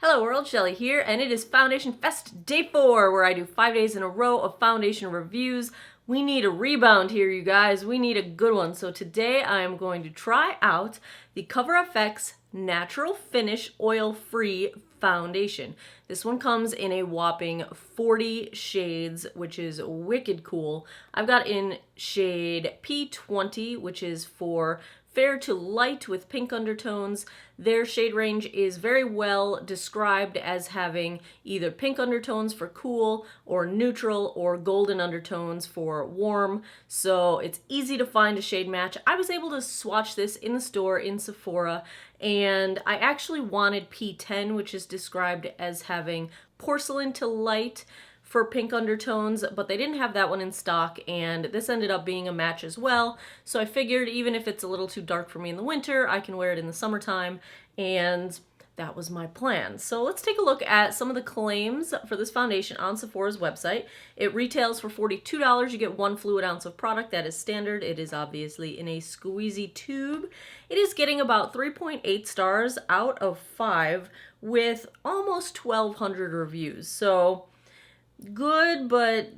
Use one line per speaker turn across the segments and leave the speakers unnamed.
Hello world, Shelly here, and it is Foundation Fest Day 4, where I do 5 days in a row of foundation reviews. We need a rebound here, you guys. We need a good one. So today I am going to try out the CoverFX Natural Finish Oil-Free Foundation. This one comes in a whopping 40 shades, which is wicked cool. I've got in shade P20, which is for fair to light with pink undertones. Their shade range is very well described as having either pink undertones for cool, or neutral, or golden undertones for warm. So it's easy to find a shade match. I was able to swatch this in the store in Sephora, and I actually wanted P10, which is described as having porcelain to light for pink undertones, but they didn't have that one in stock, and this ended up being a match as well. So I figured even if it's a little too dark for me in the winter, I can wear it in the summertime, and that was my plan. So let's take a look at some of the claims for this foundation on Sephora's website. It retails for $42. You get 1 fluid ounce of product. That is standard. It is obviously in a squeezy tube. It is getting about 3.8 stars out of 5 with almost 1,200 reviews. So good, but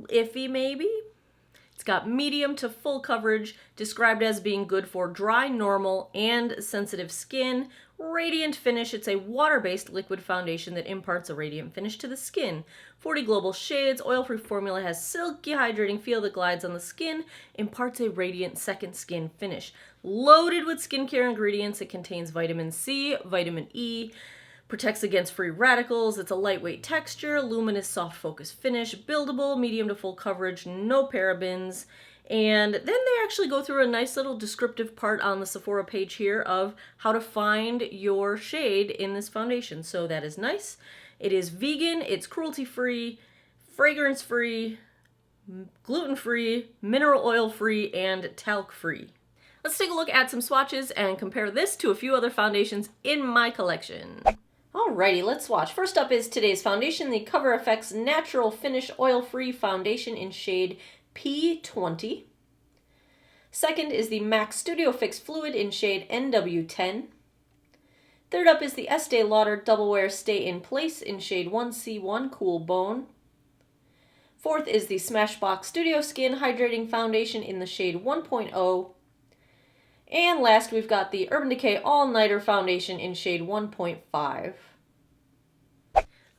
iffy maybe. It's got medium to full coverage, described as being good for dry, normal, and sensitive skin. Radiant finish. It's a water-based liquid foundation that imparts a radiant finish to the skin. 40 global shades. Oil-free formula has silky hydrating feel that glides on the skin, imparts a radiant second skin finish. Loaded with skincare ingredients, it contains vitamin C, vitamin E, protects against free radicals. It's a lightweight texture, luminous soft focus finish, buildable, medium to full coverage, no parabens. And then they actually go through a nice little descriptive part on the Sephora page here of how to find your shade in this foundation. So that is nice. It is vegan, it's cruelty-free, fragrance-free, gluten-free, mineral oil-free, and talc-free. Let's take a look at some swatches and compare this to a few other foundations in my collection. Alrighty, let's swatch. First up is today's foundation, the CoverFX Natural Finish Oil-Free Foundation in shade P20. Second is the MAC Studio Fix Fluid in shade NW10. Third up is the Estee Lauder Double Wear Stay in Place in shade 1C1 Cool Bone. Fourth is the Smashbox Studio Skin Hydrating Foundation in the shade 1.0. And last, we've got the Urban Decay All Nighter Foundation in shade 1.5.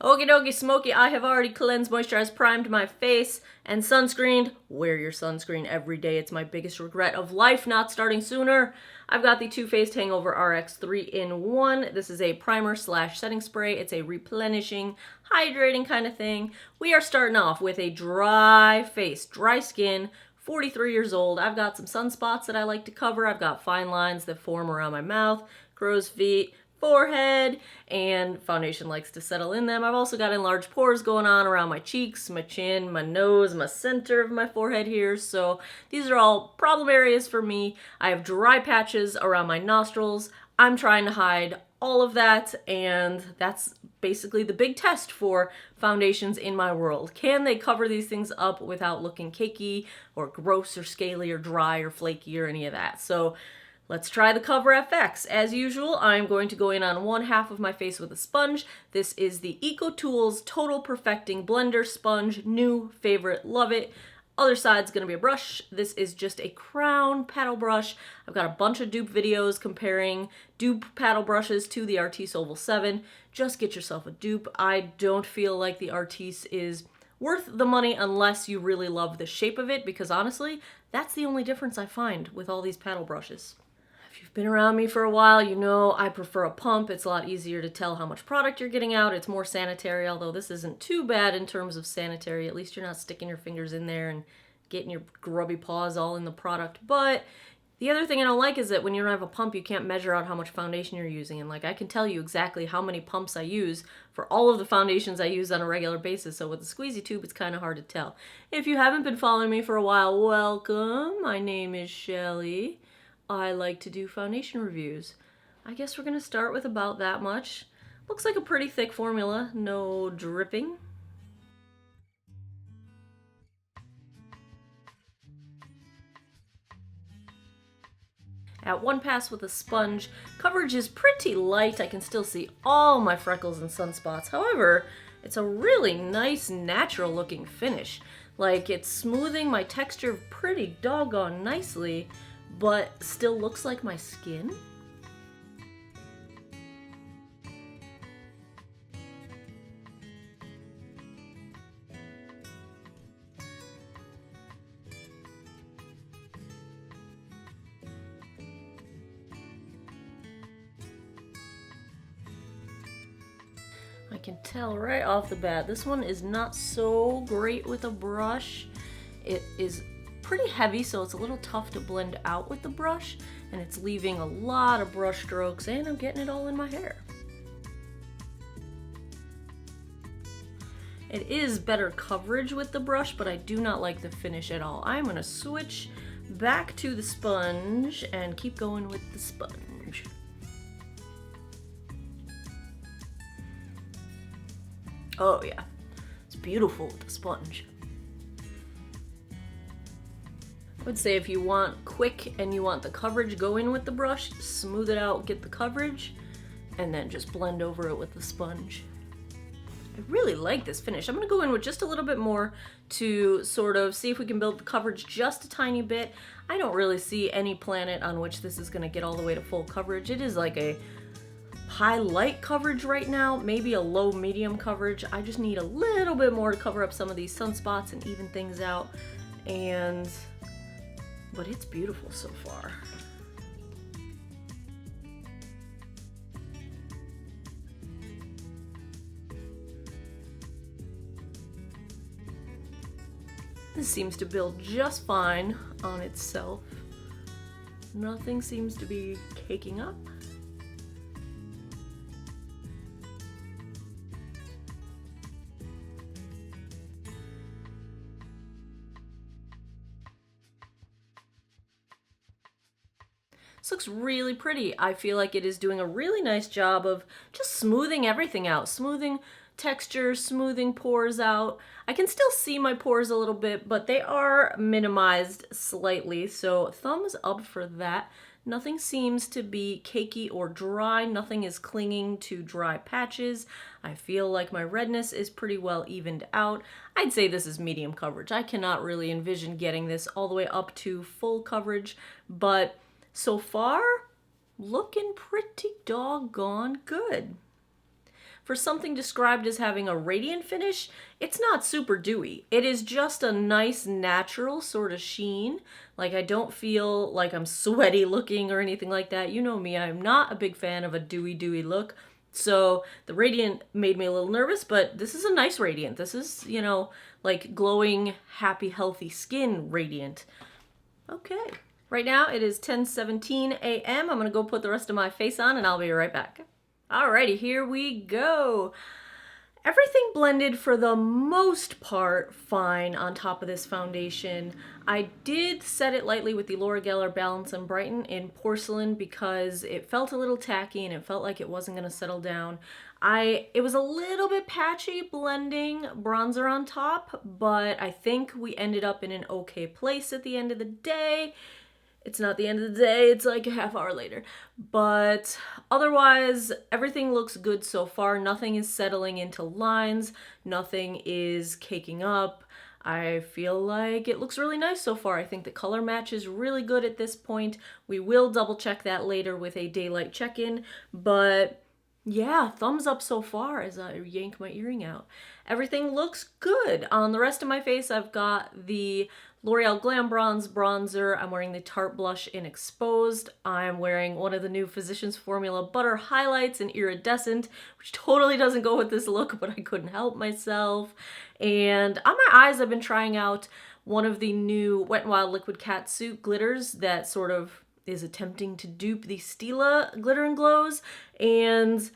Okie dokie smoky, I have already cleansed, moisturized, primed my face, and sunscreened. Wear your sunscreen every day. It's my biggest regret of life not starting sooner. I've got the Too Faced Hangover RX 3-in-1. This is a primer slash setting spray. It's a replenishing, hydrating kind of thing. We are starting off with a dry face, dry skin, 43 years old. I've got some sunspots that I like to cover. I've got fine lines that form around my mouth, crow's feet, forehead, and foundation likes to settle in them. I've also got enlarged pores going on around my cheeks, my chin, my nose, my center of my forehead here. So these are all problem areas for me. I have dry patches around my nostrils. I'm trying to hide all of that, and that's basically the big test for foundations in my world. Can they cover these things up without looking cakey or gross or scaly or dry or flaky or any of that? So let's try the CoverFX. As usual, I'm going to go in on one half of my face with a sponge. This is the EcoTools Total Perfecting Blender Sponge. New favorite, love it. Other side's gonna be a brush. This is just a crown paddle brush. I've got a bunch of dupe videos comparing dupe paddle brushes to the Artis Oval 7. Just get yourself a dupe. I don't feel like the Artis is worth the money unless you really love the shape of it, because honestly, that's the only difference I find with all these paddle brushes. If you've been around me for a while, you know I prefer a pump. It's a lot easier to tell how much product you're getting out. It's more sanitary, although this isn't too bad in terms of sanitary. At least you're not sticking your fingers in there and getting your grubby paws all in the product. But the other thing I don't like is that when you don't have a pump, you can't measure out how much foundation you're using. And like, I can tell you exactly how many pumps I use for all of the foundations I use on a regular basis. So with the squeezy tube, it's kind of hard to tell. If you haven't been following me for a while, welcome. My name is Shelly. I like to do foundation reviews. I guess we're gonna start with about that much. Looks like a pretty thick formula, no dripping. At one pass with a sponge, coverage is pretty light. I can still see all my freckles and sunspots. However, it's a really nice, natural looking finish. Like, it's smoothing my texture pretty doggone nicely, but still looks like my skin. I can tell right off the bat, this one is not so great with a brush. It is pretty heavy, so it's a little tough to blend out with the brush, and it's leaving a lot of brush strokes, and I'm getting it all in my hair. It is better coverage with the brush, but I do not like the finish at all. I'm gonna switch back to the sponge and keep going with the sponge. Oh yeah, it's beautiful with the sponge. I would say if you want quick and you want the coverage, go in with the brush, smooth it out, get the coverage, and then just blend over it with the sponge. I really like this finish. I'm gonna go in with just a little bit more to sort of see if we can build the coverage just a tiny bit. I don't really see any planet on which this is gonna get all the way to full coverage. It is like a high light coverage right now, maybe a low medium coverage. I just need a little bit more to cover up some of these sunspots and even things out. But it's beautiful so far. This seems to build just fine on itself. Nothing seems to be caking up. This looks really pretty. I feel like it is doing a really nice job of just smoothing everything out, smoothing texture, smoothing pores out. I can still see my pores a little bit, but they are minimized slightly, so thumbs up for that. Nothing seems to be cakey or dry. Nothing is clinging to dry patches. I feel like my redness is pretty well evened out. I'd say this is medium coverage. I cannot really envision getting this all the way up to full coverage, but so far, looking pretty doggone good. For something described as having a radiant finish, it's not super dewy. It is just a nice natural sort of sheen. Like, I don't feel like I'm sweaty looking or anything like that. You know me, I'm not a big fan of a dewy look. So the radiant made me a little nervous, but this is a nice radiant. This is, you know, like glowing, happy, healthy skin radiant. Okay. Right now it is 10:17 a.m. I'm gonna go put the rest of my face on and I'll be right back. Alrighty, here we go. Everything blended for the most part fine on top of this foundation. I did set it lightly with the Laura Geller Balance and Brighten in Porcelain because it felt a little tacky and it felt like it wasn't gonna settle down. It was a little bit patchy blending bronzer on top, but I think we ended up in an okay place at the end of the day. It's not the end of the day, it's like a half hour later. But otherwise, everything looks good so far. Nothing is settling into lines. Nothing is caking up. I feel like it looks really nice so far. I think the color match is really good at this point. We will double check that later with a daylight check-in. But yeah, thumbs up so far as I yank my earring out. Everything looks good. On the rest of my face, I've got the L'Oreal Glam Bronze bronzer. I'm wearing the Tarte blush in Exposed. I'm wearing one of the new Physicians Formula Butter highlights in Iridescent, which totally doesn't go with this look, but I couldn't help myself. And on my eyes, I've been trying out one of the new Wet n Wild Liquid Cat Suit glitters that sort of is attempting to dupe the Stila Glitter and Glows. And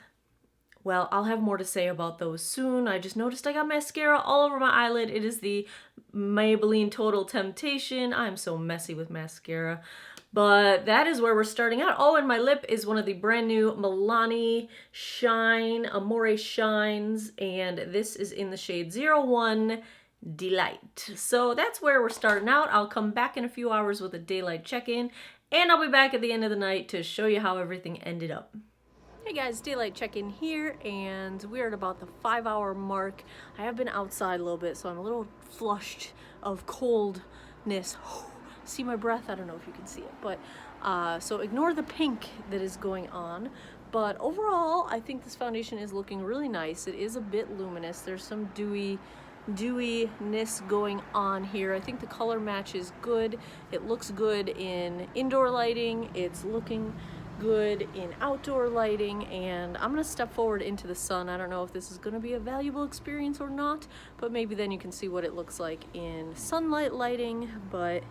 well, I'll have more to say about those soon. I just noticed I got mascara all over my eyelid. It is the Maybelline Total Temptation. I'm so messy with mascara. But that is where we're starting out. Oh, and my lip is one of the brand new Milani Shine, Amore Shines. And this is in the shade 01 Delight. So that's where we're starting out. I'll come back in a few hours with a daylight check-in and I'll be back at the end of the night to show you how everything ended up. Hey guys, daylight check-in here, and we're at about the 5-hour mark. I have been outside a little bit, so I'm a little flushed of coldness. See my breath? I don't know if you can see it, but so ignore the pink that is going on. But overall, I think this foundation is looking really nice. It is a bit luminous. There's some dewiness going on here. I think the color match is good. It looks good in indoor lighting. It's looking good in outdoor lighting, and I'm gonna step forward into the sun. I don't know if this is gonna be a valuable experience or not, but maybe then you can see what it looks like in sunlight lighting. But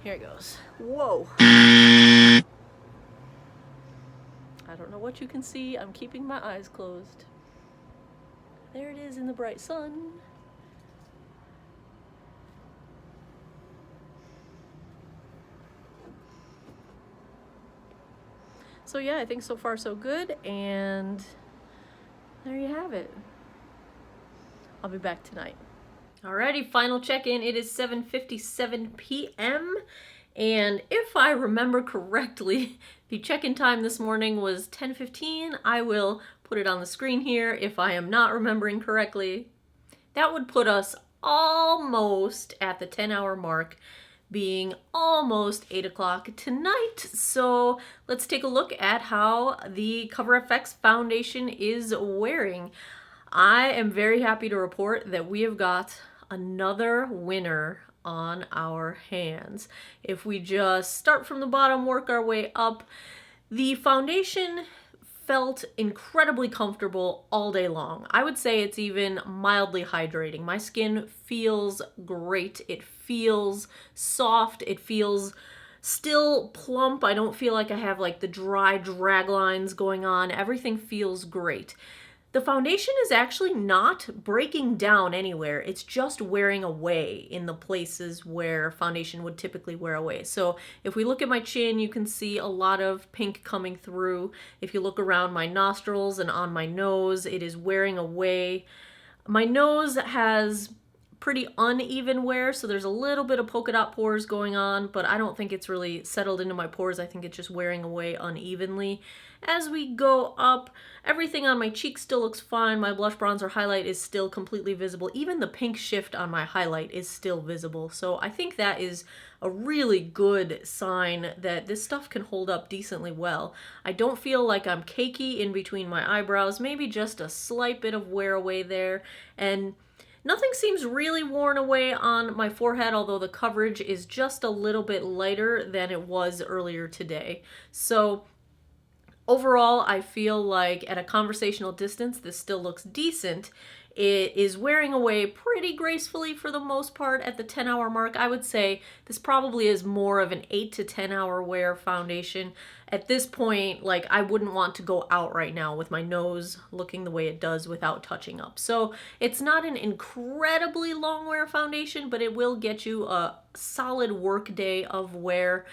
here it goes. Whoa. I don't know what you can see. I'm keeping my eyes closed. There it is in the bright sun. So yeah, I think so far so good, and there you have it. I'll be back tonight. Alrighty, final check-in. It is 7:57 p.m. and if I remember correctly, the check-in time this morning was 10:15. I will put it on the screen here if I am not remembering correctly. That would put us almost at the 10-hour mark, being almost 8 o'clock tonight. So let's take a look at how the Cover FX foundation is wearing. I am very happy to report that we have got another winner on our hands. If we just start from the bottom, work our way up, the foundation felt incredibly comfortable all day long. I would say it's even mildly hydrating. My skin feels great. It feels soft. It feels still plump. I don't feel like I have like the dry drag lines going on. Everything feels great. The foundation is actually not breaking down anywhere. It's just wearing away in the places where foundation would typically wear away. So if we look at my chin, you can see a lot of pink coming through. If you look around my nostrils and on my nose, it is wearing away. My nose has pretty uneven wear, so there's a little bit of polka dot pores going on, but I don't think it's really settled into my pores. I think it's just wearing away unevenly. As we go up, everything on my cheek still looks fine. My blush, bronzer, highlight is still completely visible. Even the pink shift on my highlight is still visible. So I think that is a really good sign that this stuff can hold up decently well. I don't feel like I'm cakey in between my eyebrows, maybe just a slight bit of wear away there. And nothing seems really worn away on my forehead, although the coverage is just a little bit lighter than it was earlier today. So overall, I feel like at a conversational distance, this still looks decent. It is wearing away pretty gracefully for the most part at the 10-hour mark. I would say this probably is more of an 8 to 10-hour wear foundation. At this point, like, I wouldn't want to go out right now with my nose looking the way it does without touching up. So it's not an incredibly long wear foundation, but it will get you a solid work day of wear.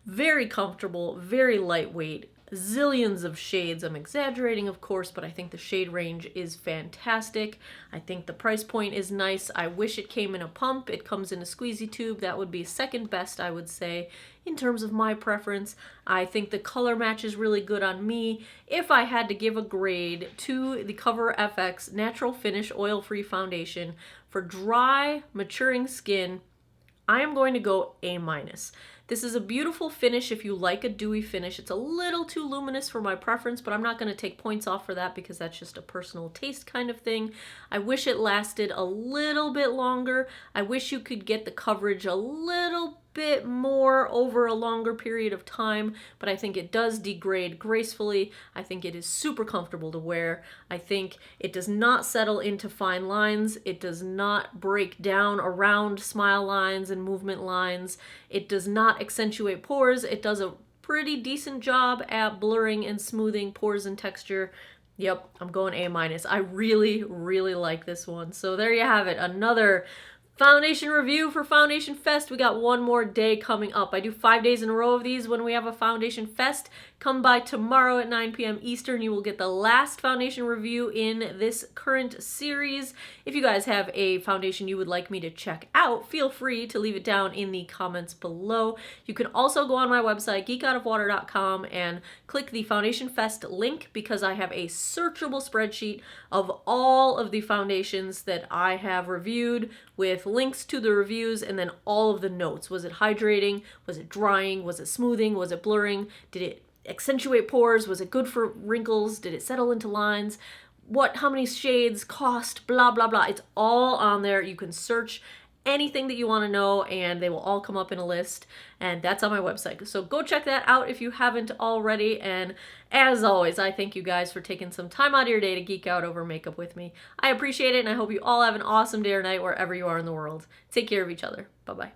Very comfortable, very lightweight. Zillions of shades. I'm exaggerating, of course, but I think the shade range is fantastic. I think the price point is nice. I wish it came in a pump. It comes in a squeezy tube. That would be second best, I would say, in terms of my preference. I think the color match is really good on me. If I had to give a grade to the Cover FX Natural Finish Oil-Free Foundation for dry, maturing skin, I am going to go A-. This is a beautiful finish if you like a dewy finish. It's a little too luminous for my preference, but I'm not going to take points off for that because that's just a personal taste kind of thing. I wish it lasted a little bit longer. I wish you could get the coverage a little bit more over a longer period of time, but I think it does degrade gracefully. I think it is super comfortable to wear. I think it does not settle into fine lines. It does not break down around smile lines and movement lines. It does not accentuate pores. It does a pretty decent job at blurring and smoothing pores and texture. Yep, I'm going A-. I really, really like this one. So there you have it. Another foundation review for Foundation Fest. We got one more day coming up. I do 5 days in a row of these when we have a Foundation Fest. Come by tomorrow at 9 p.m. Eastern. You will get the last foundation review in this current series. If you guys have a foundation you would like me to check out, feel free to leave it down in the comments below. You can also go on my website, geekoutofwater.com, and click the Foundation Fest link because I have a searchable spreadsheet of all of the foundations that I have reviewed with links to the reviews and then all of the notes. Was it hydrating? Was it drying? Was it smoothing? Was it blurring? Did it accentuate pores? Was it good for wrinkles? Did it settle into lines? How many shades cost? Blah, blah, blah. It's all on there. You can search anything that you want to know and they will all come up in a list, and that's on my website. So go check that out if you haven't already. And as always, I thank you guys for taking some time out of your day to geek out over makeup with me. I appreciate it, and I hope you all have an awesome day or night wherever you are in the world. Take care of each other. Bye-bye.